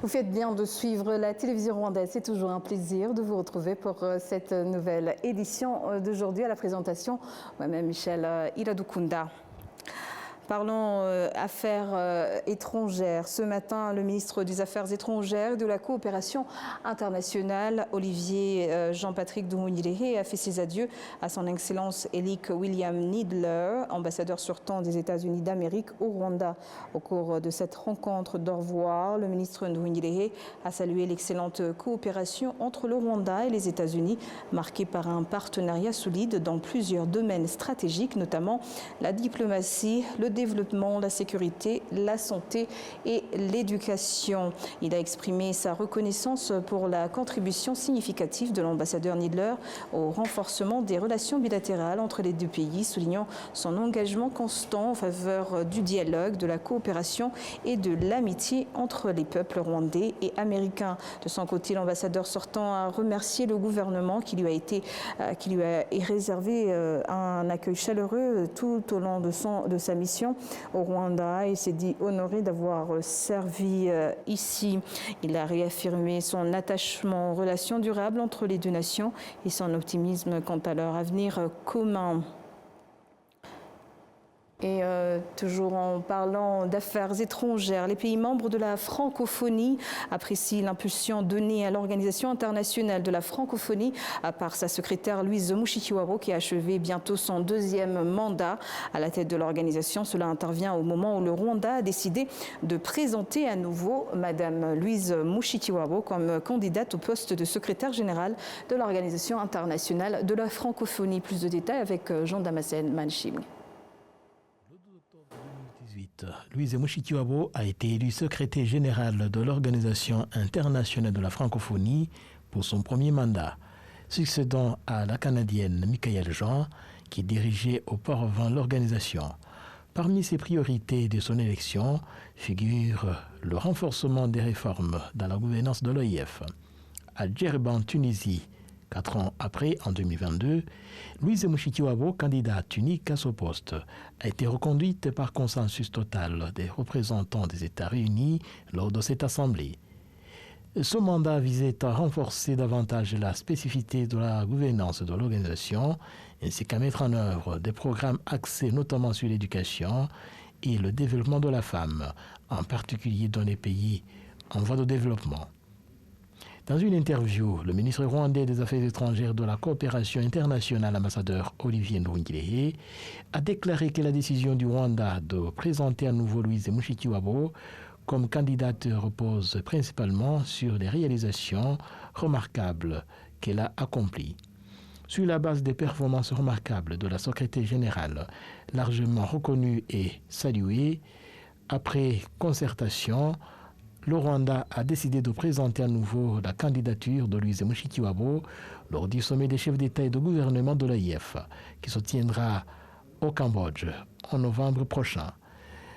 Vous faites bien de suivre la télévision rwandaise. C'est toujours un plaisir de vous retrouver pour cette nouvelle édition d'aujourd'hui. À la présentation, moi-même Michel Iradukunda. Parlons affaires étrangères. Ce matin, le ministre des Affaires étrangères et de la coopération internationale, Olivier Jean-Patrick Nduhungirehe, a fait ses adieux à son Excellence Elick William Needler, ambassadeur sortant des États-Unis d'Amérique au Rwanda. Au cours de cette rencontre d'au revoir, le ministre Nduhungirehe a salué l'excellente coopération entre le Rwanda et les États-Unis, marquée par un partenariat solide dans plusieurs domaines stratégiques, notamment la diplomatie, le développement, la sécurité, la santé et l'éducation. Il a exprimé sa reconnaissance pour la contribution significative de l'ambassadeur Needler au renforcement des relations bilatérales entre les deux pays, soulignant son engagement constant en faveur du dialogue, de la coopération et de l'amitié entre les peuples rwandais et américains. De son côté, l'ambassadeur sortant a remercié le gouvernement qui lui a réservé un accueil chaleureux tout au long de sa mission au Rwanda et s'est dit honoré d'avoir servi ici. Il a réaffirmé son attachement aux relations durables entre les deux nations et son optimisme quant à leur avenir commun. Et toujours en parlant d'affaires étrangères, les pays membres de la francophonie apprécient l'impulsion donnée à l'Organisation internationale de la francophonie par sa secrétaire Louise Mushikiwabo qui a achevé bientôt son deuxième mandat à la tête de l'organisation. Cela intervient au moment où le Rwanda a décidé de présenter à nouveau Madame Louise Mushikiwabo comme candidate au poste de secrétaire générale de l'Organisation internationale de la francophonie. Plus de détails avec Jean-Damascène Manchim. Louise Mushikiwabo a été élue secrétaire générale de l'Organisation internationale de la francophonie pour son premier mandat, succédant à la Canadienne Michaëlle Jean, qui dirigeait auparavant l'organisation. Parmi ses priorités de son élection figure le renforcement des réformes dans la gouvernance de l'OIF. À Djerba, en Tunisie, 4 ans après, en 2022, Louise Mushikiwabo, candidate unique à ce poste, a été reconduite par consensus total des représentants des États réunis lors de cette assemblée. Ce mandat visait à renforcer davantage la spécificité de la gouvernance de l'organisation, ainsi qu'à mettre en œuvre des programmes axés notamment sur l'éducation et le développement de la femme, en particulier dans les pays en voie de développement. Dans une interview, le ministre rwandais des Affaires étrangères de la coopération internationale, ambassadeur Olivier Nduhungirehe, a déclaré que la décision du Rwanda de présenter à nouveau Louise Mushikiwabo comme candidate repose principalement sur les réalisations remarquables qu'elle a accomplies. Sur la base des performances remarquables de la secrétaire générale, largement reconnue et saluée, après concertation, le Rwanda a décidé de présenter à nouveau la candidature de Louise Mushikiwabo lors du sommet des chefs d'État et de gouvernement de l'AIF, qui se tiendra au Cambodge en novembre prochain.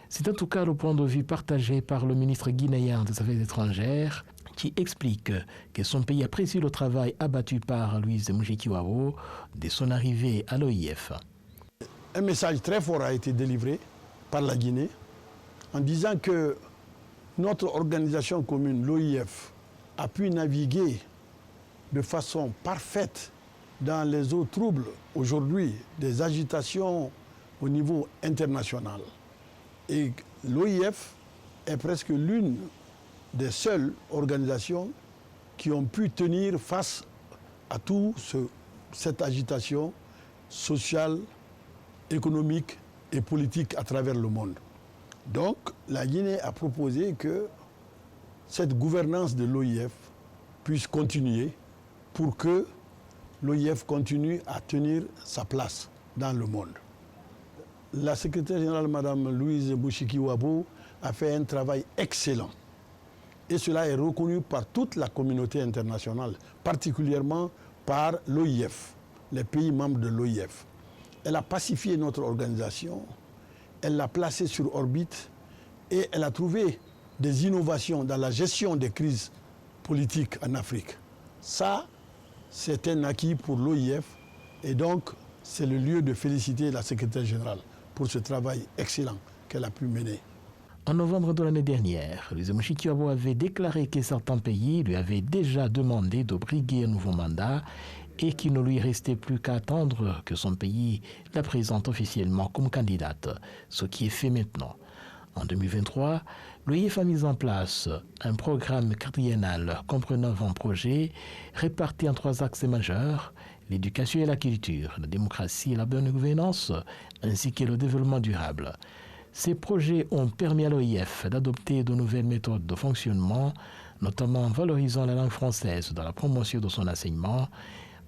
C'est en tout cas le point de vue partagé par le ministre guinéen des Affaires étrangères, qui explique que son pays apprécie le travail abattu par Louise Mushikiwabo dès son arrivée à l'OIF. Un message très fort a été délivré par la Guinée en disant que notre organisation commune, l'OIF, a pu naviguer de façon parfaite dans les eaux troubles aujourd'hui des agitations au niveau international. Et l'OIF est presque l'une des seules organisations qui ont pu tenir face à toute cette agitation sociale, économique et politique à travers le monde. Donc, la Guinée a proposé que cette gouvernance de l'OIF puisse continuer pour que l'OIF continue à tenir sa place dans le monde. La secrétaire générale, Mme Louise Mushikiwabo, a fait un travail excellent. Et cela est reconnu par toute la communauté internationale, particulièrement par l'OIF, les pays membres de l'OIF. Elle a pacifié notre organisation. Elle l'a placée sur orbite et elle a trouvé des innovations dans la gestion des crises politiques en Afrique. Ça, c'est un acquis pour l'OIF et donc c'est le lieu de féliciter la secrétaire générale pour ce travail excellent qu'elle a pu mener. En novembre de l'année dernière, Louise Mushikiwabo avait déclaré que certains pays lui avaient déjà demandé de briguer un nouveau mandat et qu'il ne lui restait plus qu'à attendre que son pays la présente officiellement comme candidate, ce qui est fait maintenant. En 2023, l'OIF a mis en place un programme quadriennal comprenant 20 projets répartis en 3 axes majeurs: l'éducation et la culture, la démocratie et la bonne gouvernance, ainsi que le développement durable. Ces projets ont permis à l'OIF d'adopter de nouvelles méthodes de fonctionnement, notamment en valorisant la langue française dans la promotion de son enseignement,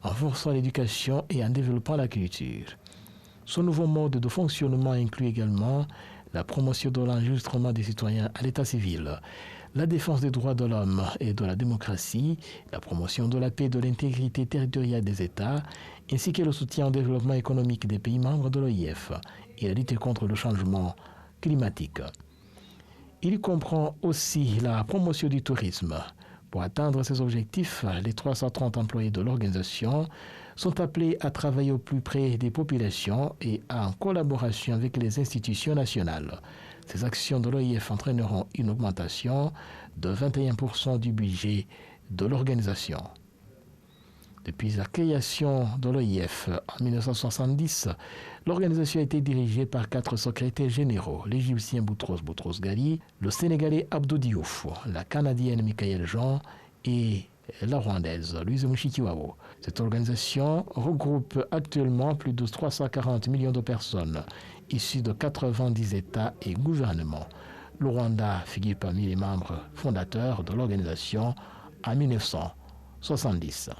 en renforçant l'éducation et en développant la culture. Ce nouveau mode de fonctionnement inclut également la promotion de l'enregistrement des citoyens à l'état civil, la défense des droits de l'homme et de la démocratie, la promotion de la paix et de l'intégrité territoriale des États, ainsi que le soutien au développement économique des pays membres de l'OIF et la lutte contre le changement climatique. Il comprend aussi la promotion du tourisme. Pour atteindre ces objectifs, les 330 employés de l'organisation sont appelés à travailler au plus près des populations et en collaboration avec les institutions nationales. Ces actions de l'OIF entraîneront une augmentation de 21% du budget de l'organisation. Depuis la création de l'OIF en 1970, l'organisation a été dirigée par 4 secrétaires généraux: l'Égyptien Boutros Boutros-Ghali, le Sénégalais Abdou Diouf, la Canadienne Michaëlle Jean et la Rwandaise Louise Mushikiwabo. Cette organisation regroupe actuellement plus de 340 millions de personnes issues de 90 États et gouvernements. Le Rwanda figure parmi les membres fondateurs de l'organisation en 1970.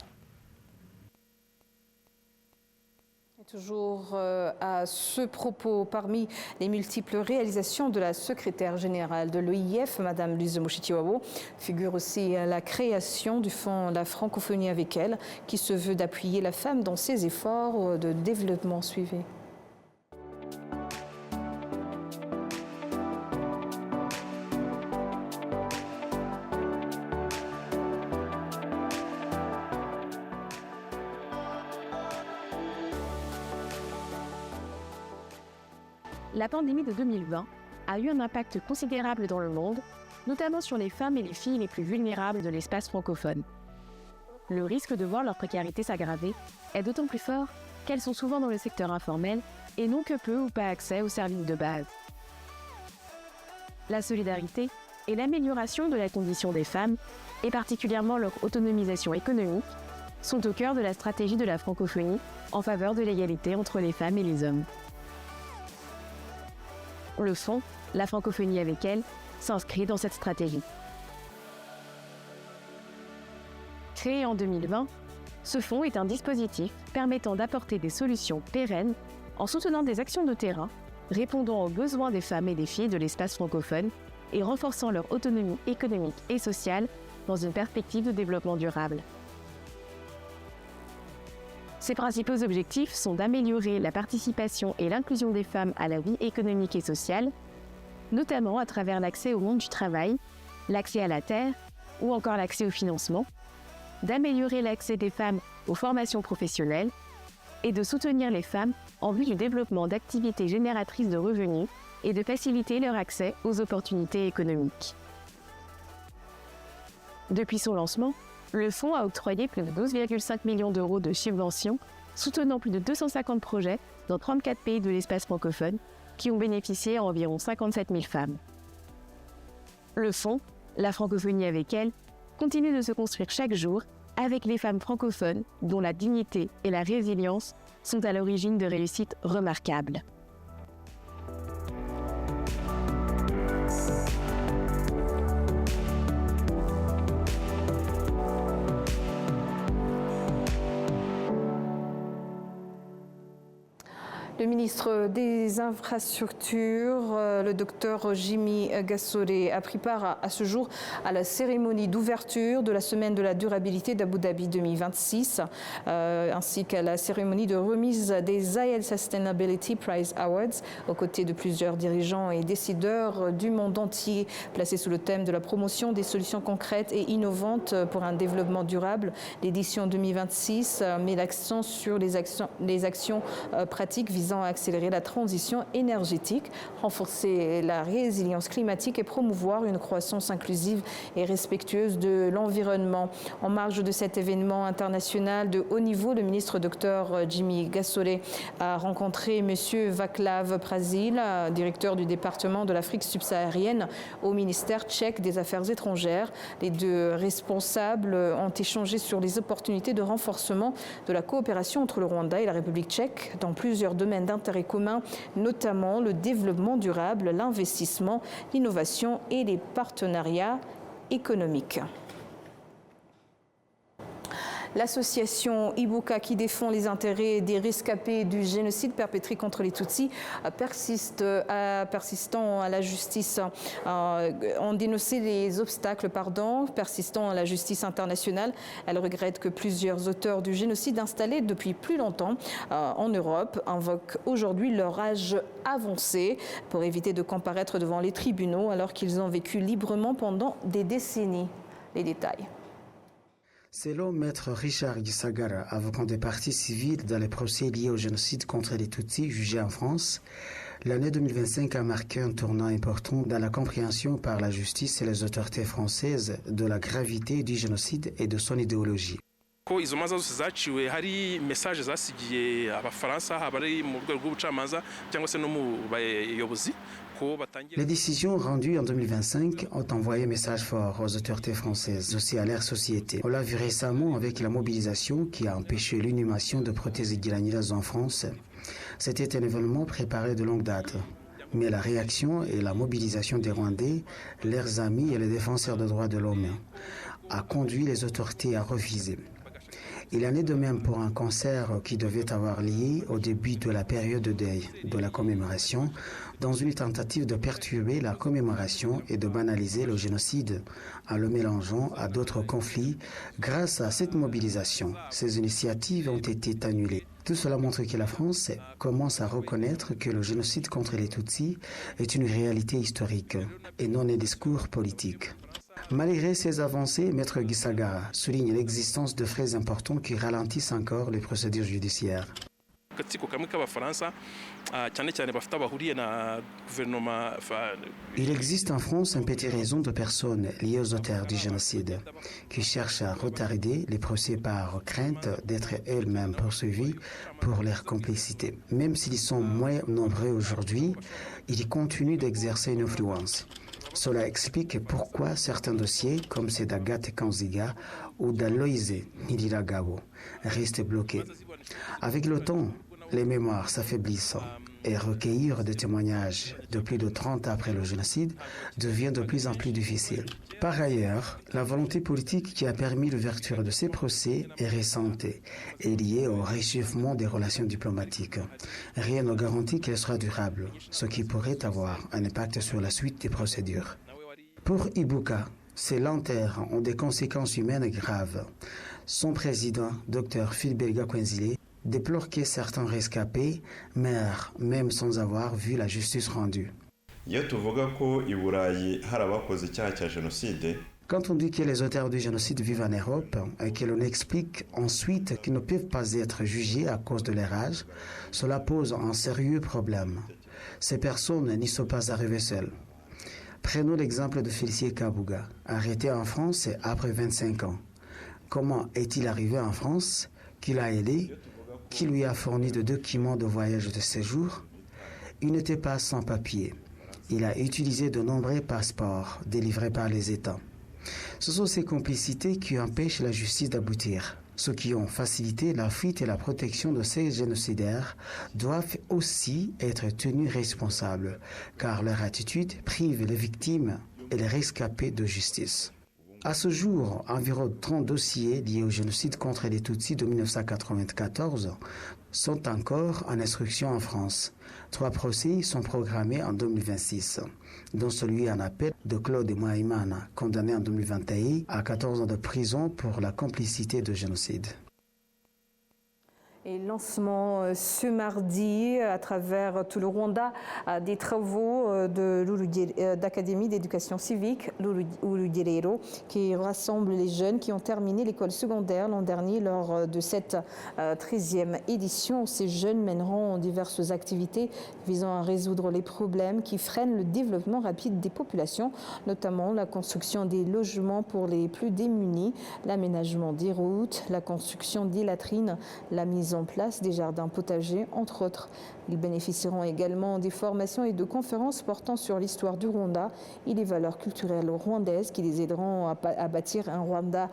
Toujours à ce propos, parmi les multiples réalisations de la secrétaire générale de l'OIF, Mme Louise Mushikiwabo, figure aussi la création du fonds La Francophonie avec elle, qui se veut d'appuyer la femme dans ses efforts de développement suivis. La pandémie de 2020 a eu un impact considérable dans le monde, notamment sur les femmes et les filles les plus vulnérables de l'espace francophone. Le risque de voir leur précarité s'aggraver est d'autant plus fort qu'elles sont souvent dans le secteur informel et n'ont que peu ou pas accès aux services de base. La solidarité et l'amélioration de la condition des femmes, et particulièrement leur autonomisation économique, sont au cœur de la stratégie de la francophonie en faveur de l'égalité entre les femmes et les hommes. Le fonds, La Francophonie avec elle, s'inscrit dans cette stratégie. Créé en 2020, ce fonds est un dispositif permettant d'apporter des solutions pérennes en soutenant des actions de terrain, répondant aux besoins des femmes et des filles de l'espace francophone et renforçant leur autonomie économique et sociale dans une perspective de développement durable. Ses principaux objectifs sont d'améliorer la participation et l'inclusion des femmes à la vie économique et sociale, notamment à travers l'accès au monde du travail, l'accès à la terre ou encore l'accès au financement, d'améliorer l'accès des femmes aux formations professionnelles et de soutenir les femmes en vue du développement d'activités génératrices de revenus et de faciliter leur accès aux opportunités économiques. Depuis son lancement, le fonds a octroyé plus de 12,5 millions d'euros de subventions, soutenant plus de 250 projets dans 34 pays de l'espace francophone, qui ont bénéficié à environ 57 000 femmes. Le fonds, La Francophonie avec elle, continue de se construire chaque jour avec les femmes francophones dont la dignité et la résilience sont à l'origine de réussites remarquables. Le ministre des Infrastructures, le docteur Jimmy Gassoré, a pris part à ce jour à la cérémonie d'ouverture de la Semaine de la durabilité d'Abu Dhabi 2026, ainsi qu'à la cérémonie de remise des Zahel Sustainability Prize Awards, aux côtés de plusieurs dirigeants et décideurs du monde entier, placés sous le thème de la promotion des solutions concrètes et innovantes pour un développement durable. L'édition 2026 met l'accent sur les actions pratiques visant visant à accélérer la transition énergétique, renforcer la résilience climatique et promouvoir une croissance inclusive et respectueuse de l'environnement. En marge de cet événement international de haut niveau, le ministre Dr Jimmy Gassole a rencontré M. Václav Prasil, directeur du département de l'Afrique subsaharienne au ministère tchèque des Affaires étrangères. Les deux responsables ont échangé sur les opportunités de renforcement de la coopération entre le Rwanda et la République tchèque dans plusieurs domaines d'intérêt commun, notamment le développement durable, l'investissement, l'innovation et les partenariats économiques. L'association Ibuka, qui défend les intérêts des rescapés du génocide perpétré contre les Tutsis, persistant à la justice, ont dénoncé les obstacles persistant à la justice internationale. Elle regrette que plusieurs auteurs du génocide installés depuis plus longtemps en Europe invoquent aujourd'hui leur âge avancé pour éviter de comparaître devant les tribunaux alors qu'ils ont vécu librement pendant des décennies. Les détails. Selon Maître Richard Gisagara, avocat des parties civiles dans les procès liés au génocide contre les Tutsis jugés en France, l'année 2025 a marqué un tournant important dans la compréhension par la justice et les autorités françaises de la gravité du génocide et de son idéologie. Izo manza zose zaciwe hari message zasigiye abafaransa abari mu rwego rw'ubucamanza cyangwa se no mu bayobozi. Les décisions rendues en 2025 ont envoyé un message fort aux autorités françaises, aussi à leur société. On l'a vu récemment avec la mobilisation qui a empêché l'inhumation de prothèses guilanilas en France. C'était un événement préparé de longue date. Mais la réaction et la mobilisation des Rwandais, leurs amis et les défenseurs des droits de l'homme a conduit les autorités à refuser. Il en est de même pour un concert qui devait avoir lieu au début de la période de deuil de la commémoration, dans une tentative de perturber la commémoration et de banaliser le génocide en le mélangeant à d'autres conflits. Grâce à cette mobilisation, ces initiatives ont été annulées. Tout cela montre que la France commence à reconnaître que le génocide contre les Tutsis est une réalité historique et non un discours politique. Malgré ces avancées, Maître Gisagara souligne l'existence de frais importants qui ralentissent encore les procédures judiciaires. Il existe en France un petit réseau de personnes liées aux auteurs du génocide qui cherchent à retarder les procès par crainte d'être elles-mêmes poursuivies pour leur complicité. Même s'ils sont moins nombreux aujourd'hui, ils continuent d'exercer une influence. Cela explique pourquoi certains dossiers, comme ceux d'Agathe Kanziga ou d'Aloïse Niliragabo, restent bloqués. Avec le temps, les mémoires s'affaiblissent et recueillir des témoignages de plus de 30 ans après le génocide devient de plus en plus difficile. Par ailleurs, la volonté politique qui a permis l'ouverture de ces procès est récente et liée au réchauffement des relations diplomatiques. Rien ne garantit qu'elle sera durable, ce qui pourrait avoir un impact sur la suite des procédures. Pour Ibuka, ces lenteurs ont des conséquences humaines graves. Son président, Dr Philbert Gakwenzile, déplore que certains rescapés meurent même sans avoir vu la justice rendue. Quand on dit que les auteurs du génocide vivent en Europe et que l'on explique ensuite qu'ils ne peuvent pas être jugés à cause de leur âge, cela pose un sérieux problème. Ces personnes n'y sont pas arrivées seules. Prenons l'exemple de Félicien Kabuga, arrêté en France après 25 ans. Comment est-il arrivé en France? Qui l'a aidé? Qui lui a fourni de documents de voyage de séjour? Il n'était pas sans papier. Il a utilisé de nombreux passeports délivrés par les États. Ce sont ces complicités qui empêchent la justice d'aboutir. Ceux qui ont facilité la fuite et la protection de ces génocidaires doivent aussi être tenus responsables, car leur attitude prive les victimes et les rescapés de justice. À ce jour, environ 30 dossiers liés au génocide contre les Tutsis de 1994 sont encore en instruction en France. 3 procès sont programmés en 2026, dont celui en appel de Claude Mohaimana, condamné en 2021 à 14 ans de prison pour la complicité de génocide. Et lancement ce mardi à travers tout le Rwanda des travaux d'Académie d'éducation civique Urugerero qui rassemble les jeunes qui ont terminé l'école secondaire l'an dernier lors de cette 13e édition. Ces jeunes mèneront diverses activités visant à résoudre les problèmes qui freinent le développement rapide des populations, notamment la construction des logements pour les plus démunis, l'aménagement des routes, la construction des latrines, la mise en place des jardins potagers, entre autres. Ils bénéficieront également des formations et de conférences portant sur l'histoire du Rwanda et les valeurs culturelles rwandaises qui les aideront à bâtir un Rwanda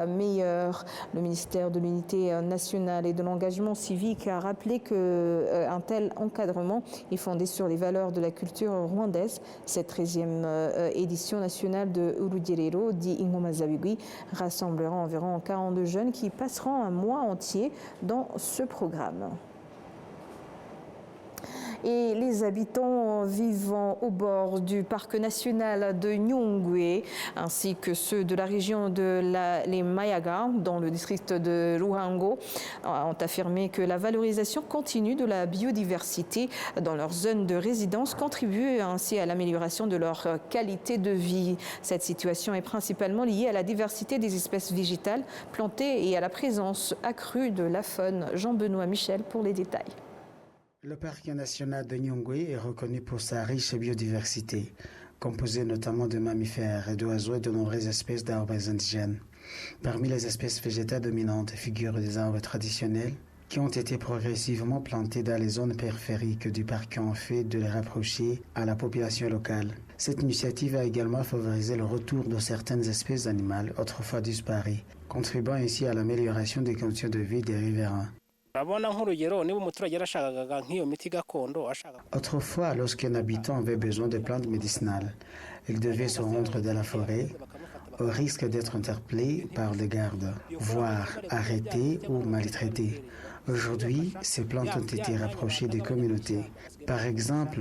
meilleur. Le ministère de l'Unité nationale et de l'engagement civique a rappelé qu'un tel encadrement est fondé sur les valeurs de la culture rwandaise. Cette 13e édition nationale de Urugerero, dit Ingoma Zabigui, rassemblera environ 42 jeunes qui passeront un mois entier dans ce programme. Et les habitants vivant au bord du parc national de Nyungwe ainsi que ceux de la région de les Mayaga dans le district de Ruhango ont affirmé que la valorisation continue de la biodiversité dans leur zone de résidence contribue ainsi à l'amélioration de leur qualité de vie. Cette situation est principalement liée à la diversité des espèces végétales plantées et à la présence accrue de la faune. Jean-Benoît Michel pour les détails. Le parc national de Nyungwe est reconnu pour sa riche biodiversité, composée notamment de mammifères et d'oiseaux et de nombreuses espèces d'arbres indigènes. Parmi les espèces végétales dominantes figurent des arbres traditionnels qui ont été progressivement plantés dans les zones périphériques du parc en fait de les rapprocher à la population locale. Cette initiative a également favorisé le retour de certaines espèces animales autrefois disparues, contribuant ainsi à l'amélioration des conditions de vie des riverains. Autrefois, lorsqu'un habitant avait besoin de plantes médicinales, il devait se rendre dans la forêt au risque d'être interpellé par des gardes, voire arrêté ou maltraité. Aujourd'hui, ces plantes ont été rapprochées des communautés. Par exemple,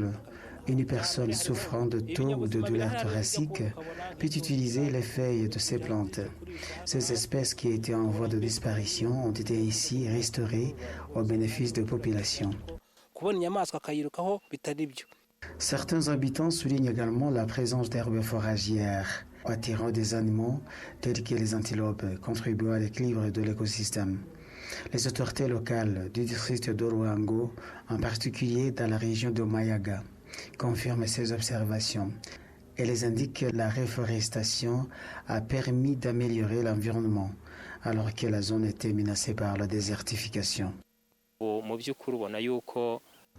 une personne souffrant de taux ou de douleurs thoraciques peut utiliser les feuilles de ces plantes. Ces espèces qui étaient en voie de disparition ont été ici restaurées au bénéfice des populations. Certains habitants soulignent également la présence d'herbes fourragères, attirant des animaux tels que les antilopes, contribuant à l'équilibre de l'écosystème. Les autorités locales du district de Ruhango, en particulier dans la région de Mayaga, confirment ces observations et les indiquent que la réforestation a permis d'améliorer l'environnement alors que la zone était menacée par la désertification.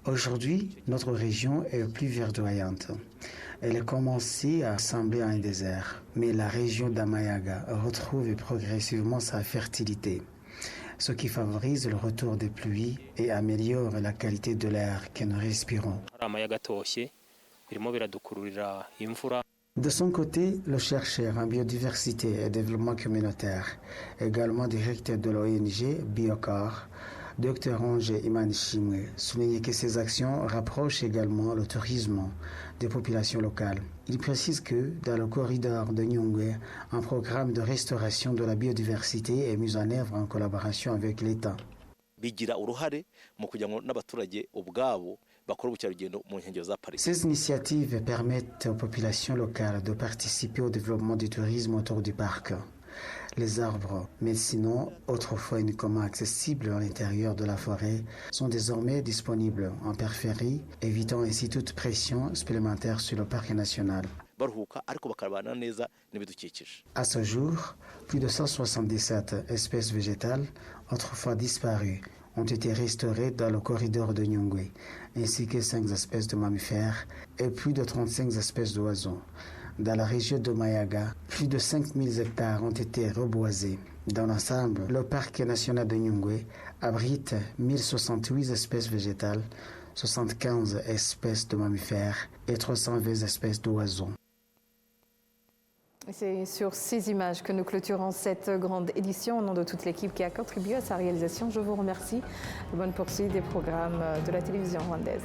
Aujourd'hui, notre région est plus verdoyante. Elle a commencé à ressembler à un désert, mais la région d'Amayaga retrouve progressivement sa fertilité, ce qui favorise le retour des pluies et améliore la qualité de l'air que nous respirons. De son côté, le chercheur en biodiversité et développement communautaire, également directeur de l'ONG Biocor, Dr Ange Imanishimwe, souligne que ces actions rapprochent également le tourisme des populations locales. Il précise que, dans le corridor de Nyungwe, un programme de restauration de la biodiversité est mis en œuvre en collaboration avec l'État. Ces initiatives permettent aux populations locales de participer au développement du tourisme autour du parc. Les arbres médicinaux, autrefois uniquement accessibles à l'intérieur de la forêt, sont désormais disponibles en périphérie, évitant ainsi toute pression supplémentaire sur le parc national. À ce jour, plus de 177 espèces végétales, autrefois disparues, ont été restaurées dans le corridor de Nyungwe, ainsi que 5 espèces de mammifères et plus de 35 espèces d'oiseaux. Dans la région de Mayaga, plus de 5000 hectares ont été reboisés. Dans l'ensemble, le parc national de Nyungwe abrite 1068 espèces végétales, 75 espèces de mammifères et 320 espèces d'oiseaux. C'est sur ces images que nous clôturons cette grande édition. Au nom de toute l'équipe qui a contribué à sa réalisation, je vous remercie. Bonne poursuite des programmes de la télévision rwandaise.